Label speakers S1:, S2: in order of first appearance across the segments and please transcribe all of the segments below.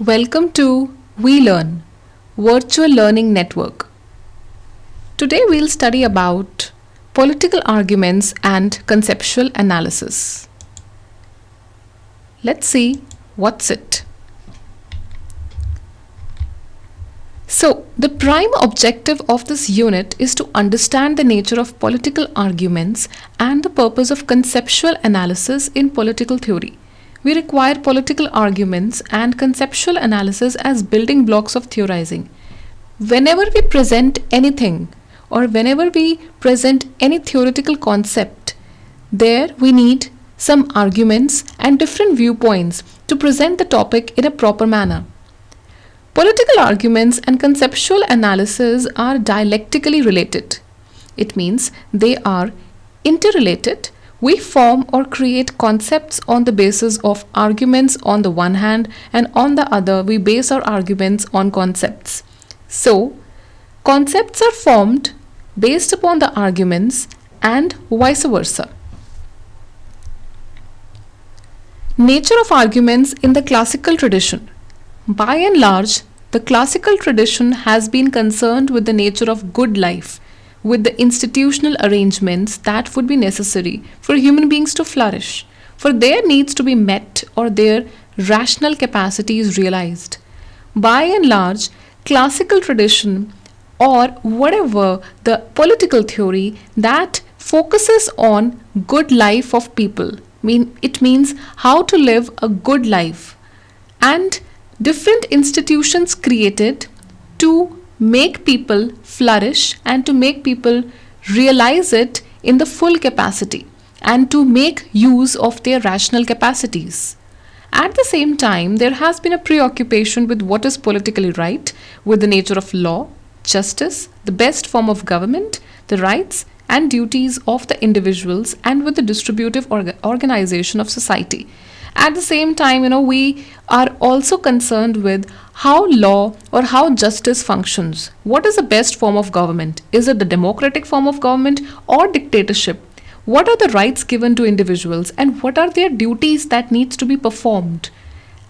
S1: Welcome to We Learn, Virtual Learning Network. Today we'll study about political arguments and conceptual analysis. Let's see what's it. So, the prime objective of this unit is to understand the nature of political arguments and the purpose of conceptual analysis in political theory. We require political arguments and conceptual analysis as building blocks of theorizing. Whenever we present anything or whenever we present any theoretical concept, there we need some arguments and different viewpoints to present the topic in a proper manner. Political arguments and conceptual analysis are dialectically related. It means they are interrelated. We form or create concepts on the basis of arguments on the one hand, and on the other we base our arguments on concepts. So, concepts are formed based upon the arguments and vice versa. Nature of arguments in the classical tradition. By and large, the classical tradition has been concerned with the nature of good life, with the institutional arrangements that would be necessary for human beings to flourish, for their needs to be met or their rational capacities realized. By and large, classical tradition or whatever the political theory that focuses on good life of people, it means how to live a good life, and different institutions created to make people flourish and to make people realize it in the full capacity and to make use of their rational capacities. At the same time, there has been a preoccupation with what is politically right, with the nature of law, justice, the best form of government, the rights and duties of the individuals, and with the distributive organization of society. At the same time, we are also concerned with how law or how justice functions. What is the best form of government? Is it the democratic form of government or dictatorship? What are the rights given to individuals and what are their duties that needs to be performed?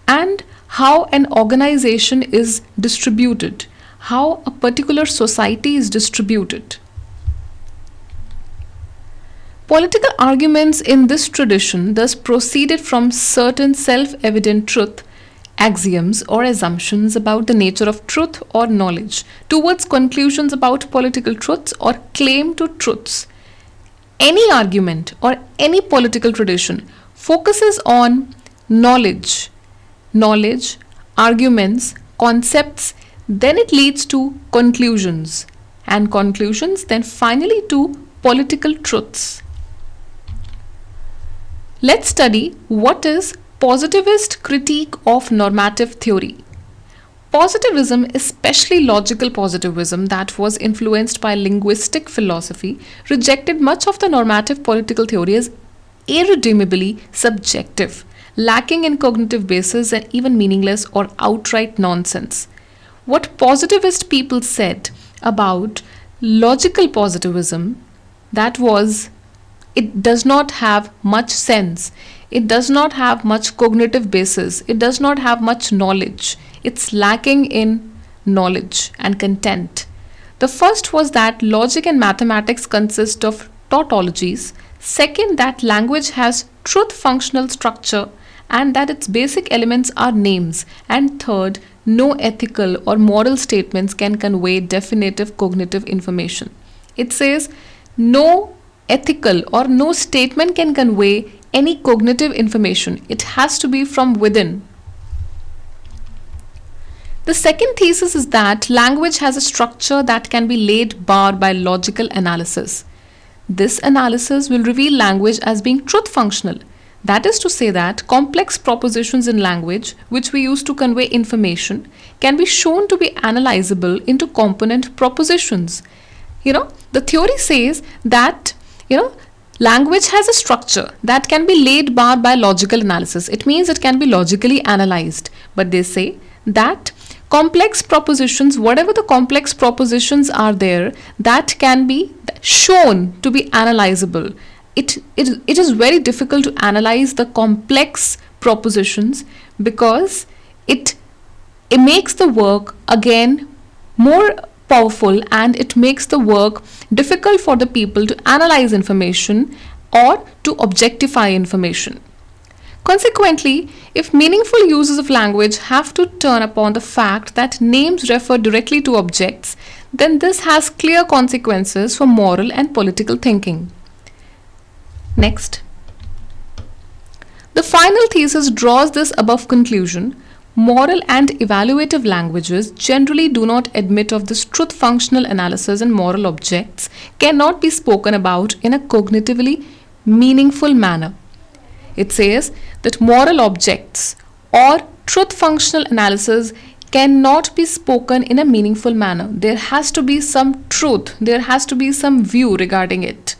S1: And how an organization is distributed, how a particular society is distributed. Political arguments in this tradition thus proceeded from certain self-evident truth, axioms or assumptions about the nature of truth or knowledge towards conclusions about political truths or claim to truths. Any argument or any political tradition focuses on knowledge, arguments, concepts, then it leads to conclusions, and conclusions then finally to political truths. Let's study what is positivist critique of normative theory. Positivism, especially logical positivism that was influenced by linguistic philosophy, rejected much of the normative political theory as irredeemably subjective, lacking in cognitive basis and even meaningless or outright nonsense. What positivist people said about logical positivism, that was, it does not have much sense, it does not have much cognitive basis, it does not have much knowledge, it's lacking in knowledge and content. The first was that logic and mathematics consist of tautologies. Second, that language has truth functional structure and that its basic elements are names. And third, no ethical or moral statements can convey definitive cognitive information. It says no ethical or no statement can convey any cognitive information. It has to be from within. The second thesis is that language has a structure that can be laid bare by logical analysis. This analysis will reveal language as being truth functional. That is to say that complex propositions in language, which we use to convey information, can be shown to be analyzable into component propositions. The theory says that language has a structure that can be laid bare by logical analysis. It means it can be logically analyzed. But they say that complex propositions, whatever the complex propositions are there, that can be shown to be analyzable. It is very difficult to analyze the complex propositions because it it makes the work again more powerful, and it makes the work difficult for the people to analyze information or to objectify information. Consequently, if meaningful uses of language have to turn upon the fact that names refer directly to objects, then this has clear consequences for moral and political thinking. Next, the final thesis draws this above conclusion. Moral and evaluative languages generally do not admit of this truth functional analysis, and moral objects cannot be spoken about in a cognitively meaningful manner. It says that moral objects or truth functional analysis cannot be spoken in a meaningful manner. There has to be some truth, there has to be some view regarding it.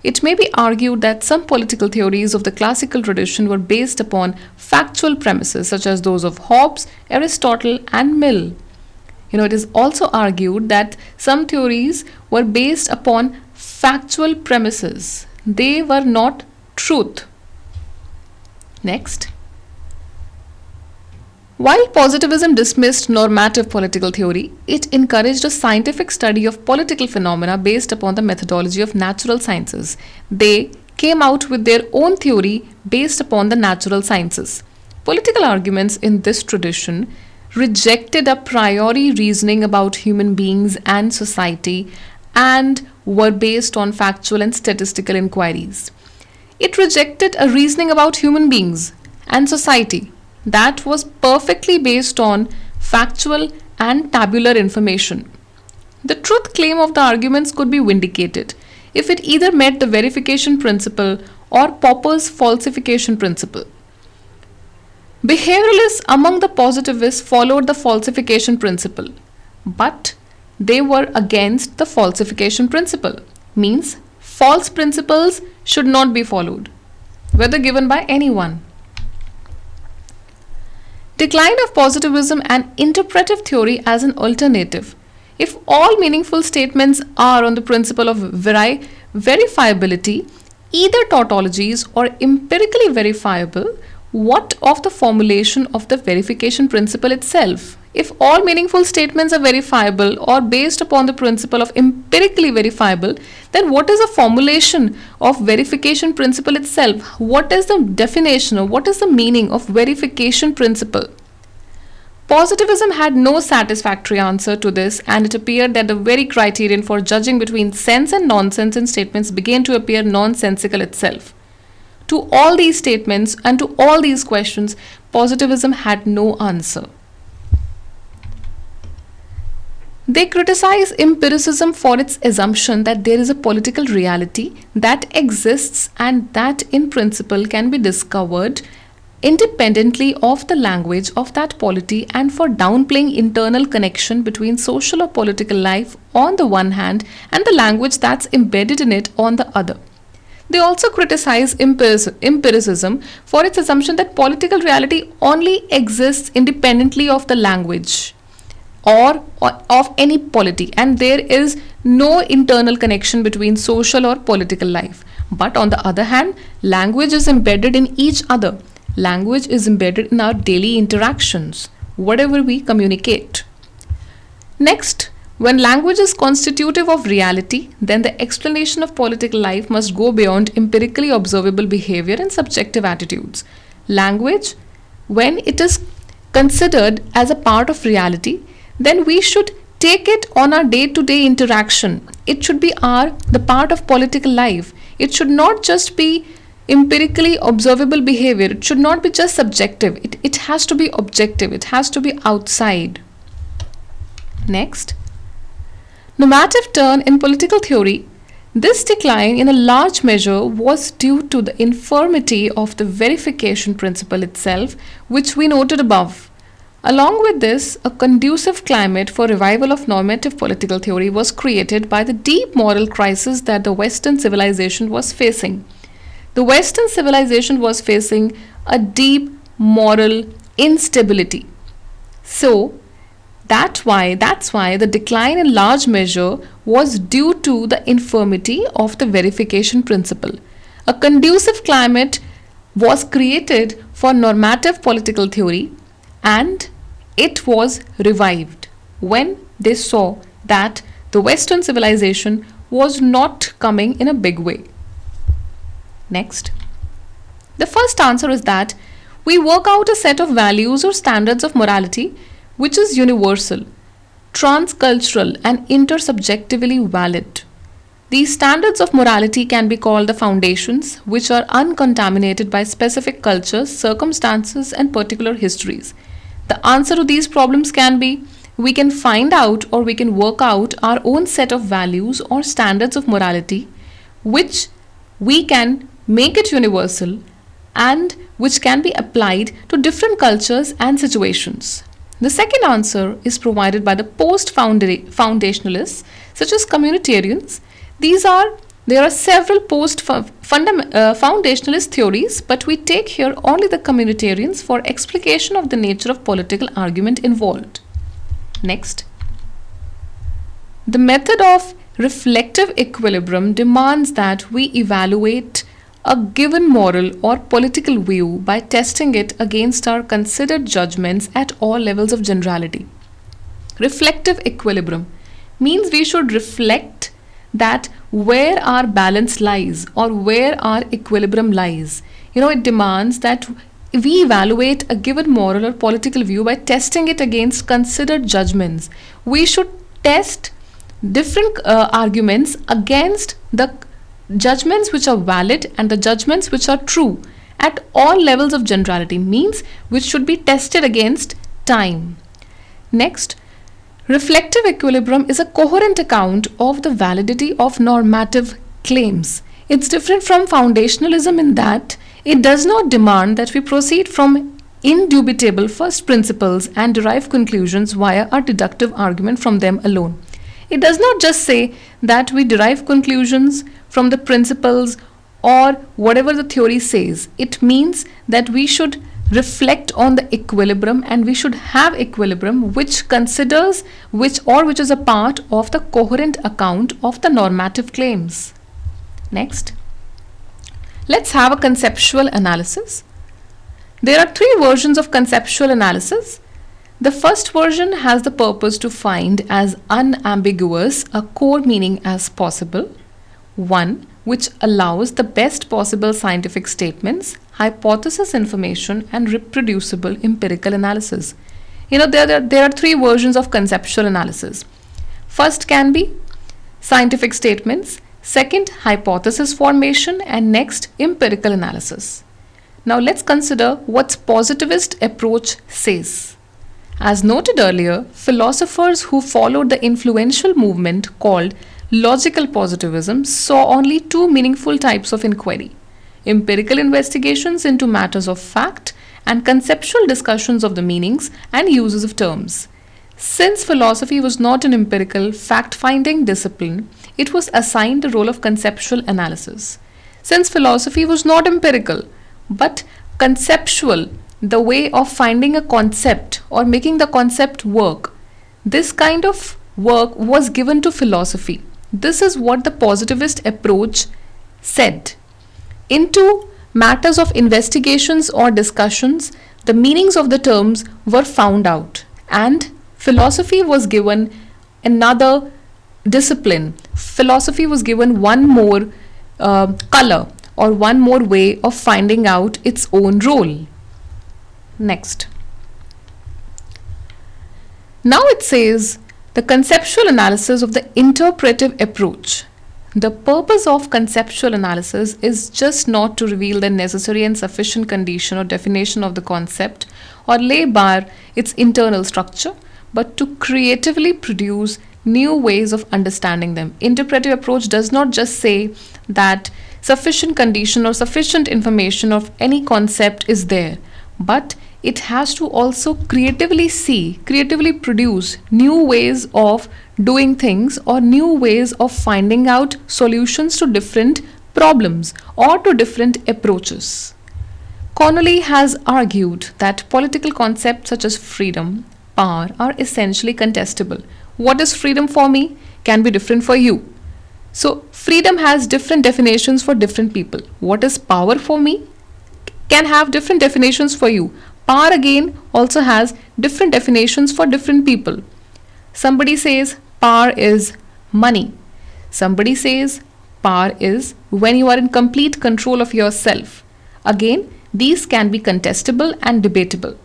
S1: It may be argued that some political theories of the classical tradition were based upon factual premises such as those of Hobbes, Aristotle, and Mill. It is also argued that some theories were based upon factual premises. They were not truth. Next. While positivism dismissed normative political theory, it encouraged a scientific study of political phenomena based upon the methodology of natural sciences. They came out with their own theory based upon the natural sciences. Political arguments in this tradition rejected a priori reasoning about human beings and society and were based on factual and statistical inquiries. It rejected a reasoning about human beings and society that was perfectly based on factual and tabular information. The truth claim of the arguments could be vindicated if it either met the verification principle or Popper's falsification principle. Behavioralists among the positivists followed the falsification principle, but they were against the falsification principle, means false principles should not be followed, whether given by anyone. Decline of positivism and interpretive theory as an alternative. If all meaningful statements are on the principle of verifiability, either tautologies or empirically verifiable, what of the formulation of the verification principle itself? If all meaningful statements are verifiable or based upon the principle of empirically verifiable, then what is the formulation of verification principle itself? What is the definition or what is the meaning of verification principle? Positivism had no satisfactory answer to this, and it appeared that the very criterion for judging between sense and nonsense in statements began to appear nonsensical itself. To all these statements and to all these questions, positivism had no answer. They criticize empiricism for its assumption that there is a political reality that exists and that in principle can be discovered independently of the language of that polity, and for downplaying internal connection between social or political life on the one hand and the language that's embedded in it on the other. They also criticize empiricism for its assumption that political reality only exists independently of the language or of any polity, and there is no internal connection between social or political life. But on the other hand, language is embedded in each other. Language is embedded in our daily interactions, whatever we communicate. Next, when language is constitutive of reality, then the explanation of political life must go beyond empirically observable behavior and subjective attitudes. Language, when it is considered as a part of reality, then we should take it on our day-to-day interaction. It should be the part of political life. It should not just be empirically observable behavior. It should not be just subjective. It has to be objective. It has to be outside. Next, normative turn in political theory. This decline in a large measure was due to the infirmity of the verification principle itself, which we noted above. Along with this, a conducive climate for revival of normative political theory was created by the deep moral crisis that the Western civilization was facing. The Western civilization was facing a deep moral instability. So, that's why the decline in large measure was due to the infirmity of the verification principle. A conducive climate was created for normative political theory, and it was revived when they saw that the Western civilization was not coming in a big way. Next, the first answer is that we work out a set of values or standards of morality which is universal, transcultural, and intersubjectively valid. These standards of morality can be called the foundations, which are uncontaminated by specific cultures, circumstances, and particular histories. The answer to these problems can be we can find out or we can work out our own set of values or standards of morality, which we can make it universal and which can be applied to different cultures and situations. The second answer is provided by the post-foundationalists such as communitarians. There are several post-foundationalist theories, but we take here only the communitarians for explication of the nature of political argument involved. Next, the method of reflective equilibrium demands that we evaluate a given moral or political view by testing it against our considered judgments at all levels of generality. Reflective equilibrium means we should reflect that where our balance lies or where our equilibrium lies. It demands that we evaluate a given moral or political view by testing it against considered judgments. We should test different arguments against the judgments which are valid and the judgments which are true at all levels of generality, means which should be tested against time. Next, reflective equilibrium is a coherent account of the validity of normative claims. It's different from foundationalism in that it does not demand that we proceed from indubitable first principles and derive conclusions via a deductive argument from them alone. It does not just say that we derive conclusions from the principles or whatever the theory says. It means that we should reflect on the equilibrium and we should have equilibrium which considers which is a part of the coherent account of the normative claims. Next, let's have a conceptual analysis. There are three versions of conceptual analysis. The first version has the purpose to find as unambiguous a core meaning as possible, one which allows the best possible scientific statements, hypothesis information, and reproducible empirical analysis. There are three versions of conceptual analysis. First can be scientific statements, second hypothesis formation, and next empirical analysis. Now let's consider what positivist approach says. As noted earlier, philosophers who followed the influential movement called logical positivism saw only two meaningful types of inquiry: empirical investigations into matters of fact and conceptual discussions of the meanings and uses of terms. Since philosophy was not an empirical, fact-finding discipline, it was assigned the role of conceptual analysis. Since philosophy was not empirical, but conceptual, the way of finding a concept or making the concept work, this kind of work was given to philosophy. This is what the positivist approach said. Into matters of investigations or discussions, the meanings of the terms were found out, and philosophy was given another discipline. Philosophy was given one more color or one more way of finding out its own role. Next. Now it says the conceptual analysis of the interpretive approach. The purpose of conceptual analysis is just not to reveal the necessary and sufficient condition or definition of the concept or lay bare its internal structure, but to creatively produce new ways of understanding them. Interpretive approach does not just say that sufficient condition or sufficient information of any concept is there, but it has to also creatively produce new ways of doing things or new ways of finding out solutions to different problems or to different approaches. Connolly has argued that political concepts such as freedom, power are essentially contestable. What is freedom for me can be different for you. So freedom has different definitions for different people. What is power for me can have different definitions for you. Power again also has different definitions for different people. Somebody says power is money. Somebody says power is when you are in complete control of yourself. Again, these can be contestable and debatable.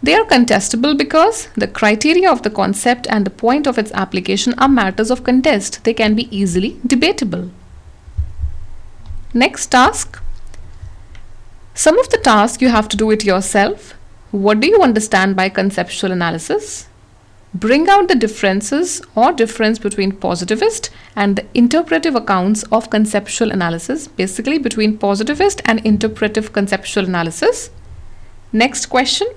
S1: They are contestable because the criteria of the concept and the point of its application are matters of contest. They can be easily debatable. Next task. Some of the tasks you have to do it yourself. What do you understand by conceptual analysis? Bring out the differences or difference between positivist and the interpretive accounts of conceptual analysis, basically between positivist and interpretive conceptual analysis. Next question.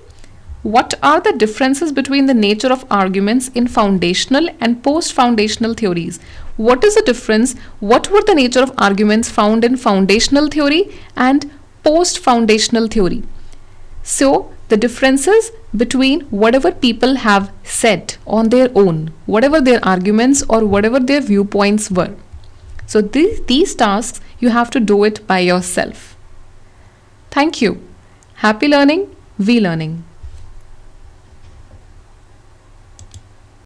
S1: What are the differences between the nature of arguments in foundational and post-foundational theories? What is the difference? What were the nature of arguments found in foundational theory and post-foundational theory? So, the differences between whatever people have said on their own, whatever their arguments or whatever their viewpoints were. So, these tasks you have to do it by yourself. Thank you. Happy learning, we learning.